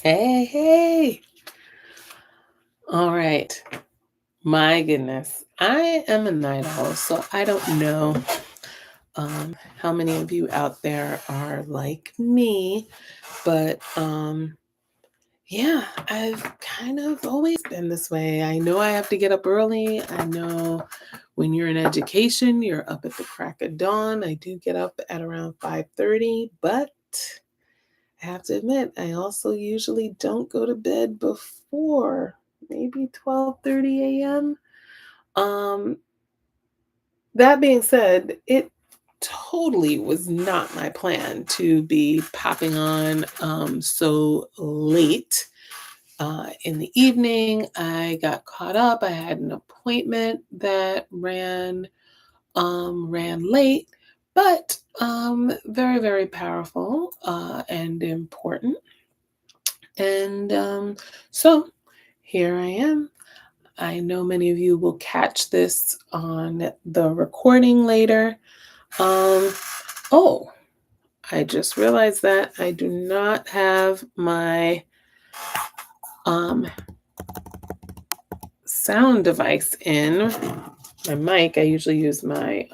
Hey, hey. All right. My goodness. I am a night owl, so I don't know how many of you out there are like me, but yeah, I've kind of always been this way. I know I have to get up early. I know when you're in education, you're up at the crack of dawn. I do get up at around 5:30, but I have to admit, I also usually don't go to bed before maybe 12:30 a.m. Um, that being said, it totally was not my plan to be popping on so late in the evening. I got caught up. I had an appointment that ran late, but very, very powerful and important. And so here I am. I know many of you will catch this on the recording later. Um, oh, I just realized that I do not have my um, sound device in. My mic, I usually use my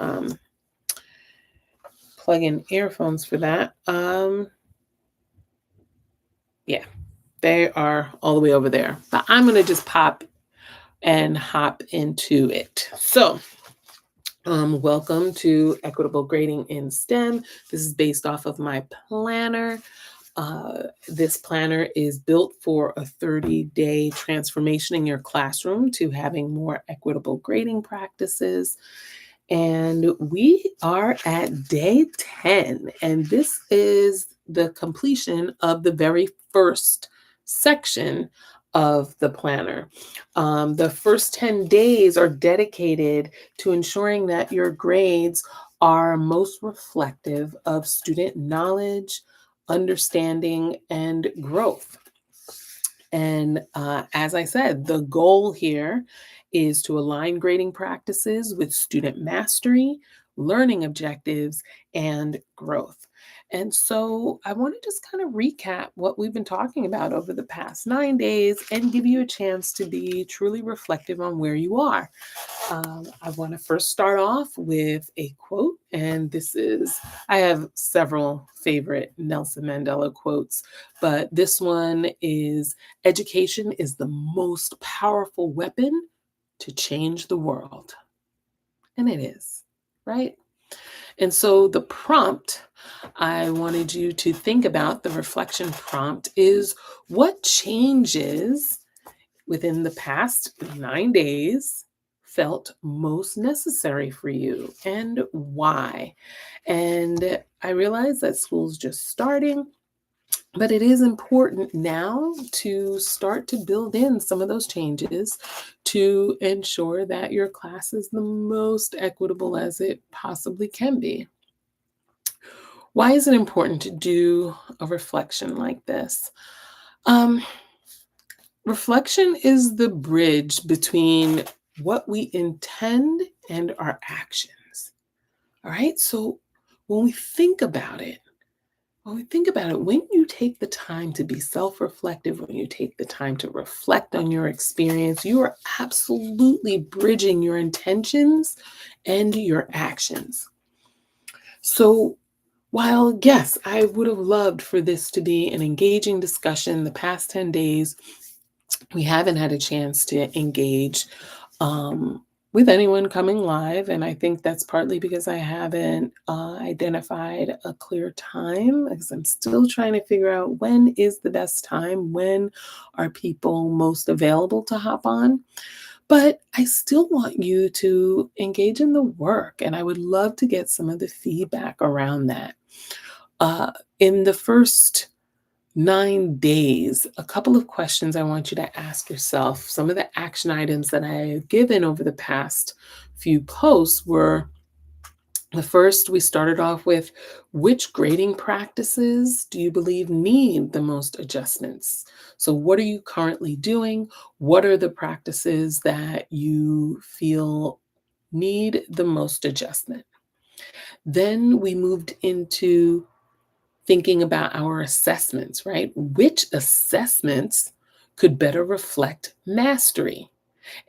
plug-in earphones for that. Yeah, they are all the way over there. But I'm going to just pop and hop into it. So, welcome to Equitable Grading in STEM. This is based off of my planner. This planner is built for a 30-day transformation in your classroom to having more equitable grading practices. And we are at day 10, and this is the completion of the very first section of the planner. The first 10 days are dedicated to ensuring that your grades are most reflective of student knowledge, understanding, and growth. And as I said, the goal here is to align grading practices with student mastery, learning objectives, and growth. And so I want to just kind of recap what we've been talking about over the past 9 days and give you a chance to be truly reflective on where you are. I want to first start off with a quote, and I have several favorite Nelson Mandela quotes, but this one is: education is the most powerful weapon to change the world. And it is, right? And so the prompt I wanted you to think about, the reflection prompt, is: what changes within the past 9 days felt most necessary for you and why? And I realize that school's just starting, but it is important now to start to build in some of those changes to ensure that your class is the most equitable as it possibly can be. Why is it important to do a reflection like this? Um, Reflection is the bridge between what we intend and our actions. All right. So when we think about it, when you take the time to be self reflective, when you take the time to reflect on your experience, you are absolutely bridging your intentions and your actions. So, while yes, I would have loved for this to be an engaging discussion the past 10 days, we haven't had a chance to engage with anyone coming live. And I think that's partly because I haven't identified a clear time, because I'm still trying to figure out when is the best time, when are people most available to hop on. But I still want you to engage in the work, and I would love to get some of the feedback around that. In the first 9 days, a couple of questions I want you to ask yourself. Some of the action items that I've given over the past few posts were: the first, we started off with: which grading practices do you believe need the most adjustments? So, what are you currently doing? What are the practices that you feel need the most adjustment? Then we moved into thinking about our assessments, right? Which assessments could better reflect mastery?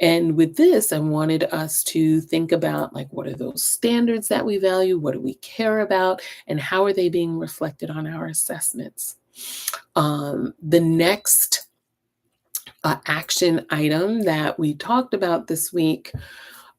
And with this, I wanted us to think about like, what are those standards that we value? What do we care about? And how are they being reflected on our assessments? The next action item that we talked about this week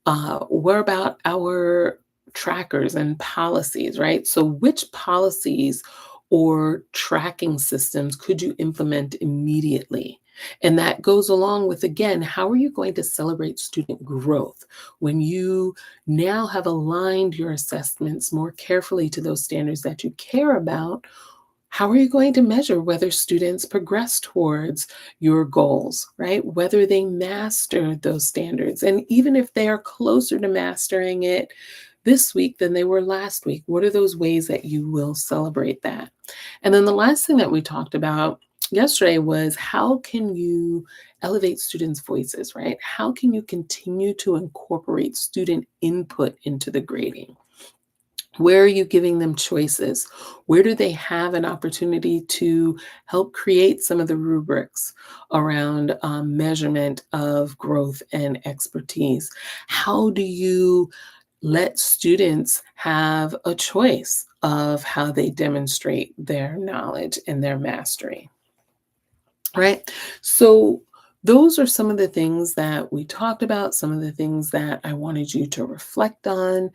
were about our trackers and policies, right? So, which policies or tracking systems could you implement immediately? And that goes along with, again, how are you going to celebrate student growth when you now have aligned your assessments more carefully to those standards that you care about? How are you going to measure whether students progress towards your goals, right? Whether they master those standards. And even if they are closer to mastering it this week than they were last week, what are those ways that you will celebrate that? And then the last thing that we talked about yesterday was, how can you elevate students' voices, right? How can you continue to incorporate student input into the grading? Where are you giving them choices? Where do they have an opportunity to help create some of the rubrics around measurement of growth and expertise? How do you let students have a choice of how they demonstrate their knowledge and their mastery? Right? So, those are some of the things that we talked about, some of the things that I wanted you to reflect on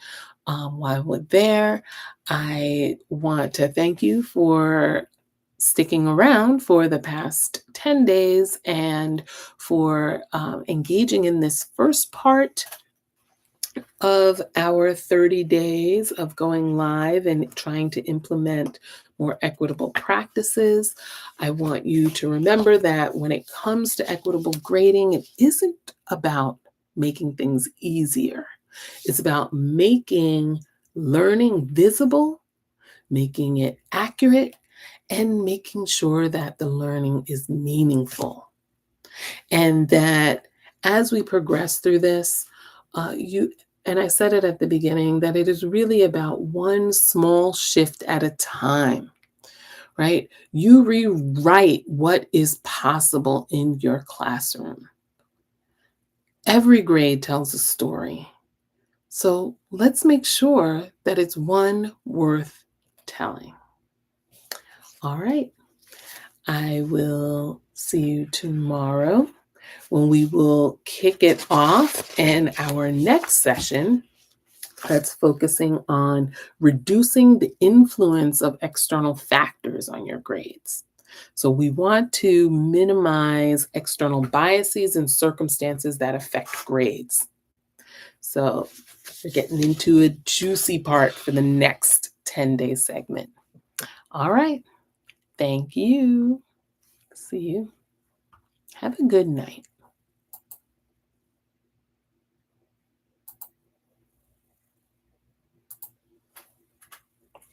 while we're there. I want to thank you for sticking around for the past 10 days and for engaging in this first part of our 30 days of going live and trying to implement more equitable practices. I want you to remember that when it comes to equitable grading, it isn't about making things easier. It's about making learning visible, making it accurate, and making sure that the learning is meaningful. And that as we progress through this, you and I said it at the beginning, that it is really about one small shift at a time, right? You rewrite what is possible in your classroom. Every grade tells a story. So let's make sure that it's one worth telling. All right. I will see you tomorrow when we will kick it off in our next session that's focusing on reducing the influence of external factors on your grades. So we want to minimize external biases and circumstances that affect grades. So we're getting into a juicy part for the next 10-day segment. All right. Thank you. See you. Have a good night.